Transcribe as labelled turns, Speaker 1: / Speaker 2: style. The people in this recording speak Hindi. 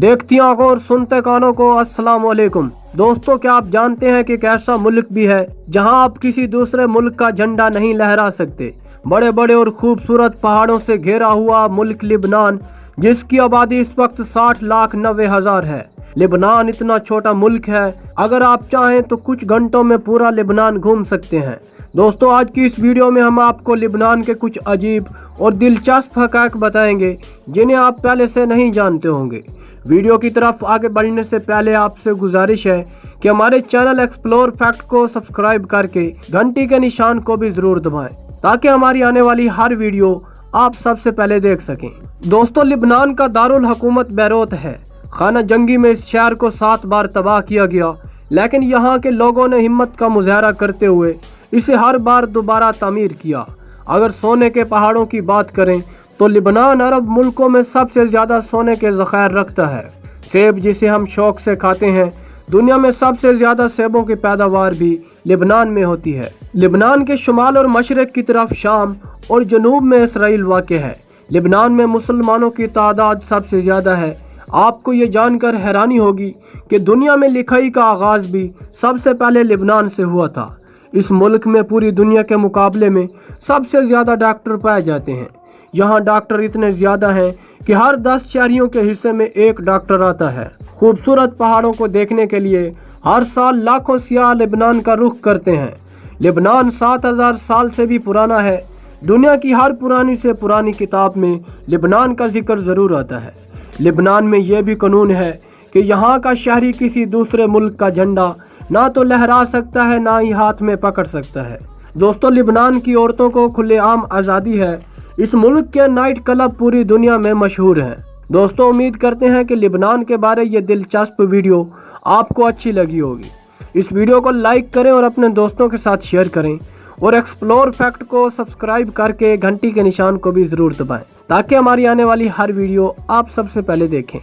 Speaker 1: देखती आंखों और सुनते कानों को अस्सलाम वालेकुम। दोस्तों, क्या आप जानते हैं कि एक ऐसा मुल्क भी है जहां आप किसी दूसरे मुल्क का झंडा नहीं लहरा सकते। बड़े बड़े और खूबसूरत पहाड़ों से घिरा हुआ मुल्क लिबनान, जिसकी आबादी इस वक्त 60,90,000 है। लिबनान इतना छोटा मुल्क है, अगर आप चाहें तो कुछ घंटों में पूरा लिबनान घूम सकते हैं। दोस्तों, आज की इस वीडियो में हम आपको लिबनान के कुछ अजीब और दिलचस्प हक़ाइक़ बताएंगे जिन्हें आप पहले से नहीं जानते होंगे। वीडियो की तरफ आगे बढ़ने से पहले आपसे गुजारिश है कि हमारे चैनल एक्सप्लोर फैक्ट को सब्सक्राइब करके घंटी के निशान को भी जरूर दबाएं ताकि हमारी आने वाली हर वीडियो आप सबसे पहले देख सकें। दोस्तों, लिबनान का दारुल हुकूमत बैरूत है। खाना जंगी में इस शहर को 7 बार तबाह किया गया, लेकिन यहाँ के लोगों ने हिम्मत का मुजाहरा करते हुए इसे हर बार दोबारा तामीर किया। अगर सोने के पहाड़ों की बात करें तो लिबनान अरब मुल्कों में सबसे ज़्यादा सोने के ज़खायर रखता है। सेब, जिसे हम शौक से खाते हैं, दुनिया में सबसे ज़्यादा सेबों की पैदावार भी लिबनान में होती है। लिबनान के शुमाल और मशरक़ की तरफ शाम और जनूब में इसराइल वाक़ है। लिबनान में मुसलमानों की तादाद सबसे ज़्यादा है। आपको ये जानकर हैरानी होगी कि दुनिया में लिखाई का आगाज़ भी सबसे पहले लिबनान से हुआ था। इस मुल्क में पूरी दुनिया के मुकाबले में सबसे ज़्यादा डॉक्टर पाए जाते हैं। यहाँ डॉक्टर इतने ज़्यादा हैं कि हर 10 शहरियों के हिस्से में एक डॉक्टर आता है। खूबसूरत पहाड़ों को देखने के लिए हर साल लाखों सियाह लिबनान का रुख करते हैं। लिबनान 7,000 साल से भी पुराना है। दुनिया की हर पुरानी से पुरानी किताब में लिबनान का जिक्र ज़रूर आता है। लिबनान में यह भी कानून है कि यहाँ का शहरी किसी दूसरे मुल्क का झंडा ना तो लहरा सकता है, ना ही हाथ में पकड़ सकता है। दोस्तों, लिबनान की औरतों को खुलेआम आज़ादी है। इस मुल्क के नाइट क्लब पूरी दुनिया में मशहूर हैं। दोस्तों, उम्मीद करते हैं कि लिबनान के बारे ये दिलचस्प वीडियो आपको अच्छी लगी होगी। इस वीडियो को लाइक करें और अपने दोस्तों के साथ शेयर करें और एक्सप्लोर फैक्ट को सब्सक्राइब करके घंटी के निशान को भी ज़रूर दबाएं ताकि हमारी आने वाली हर वीडियो आप सबसे पहले देखें।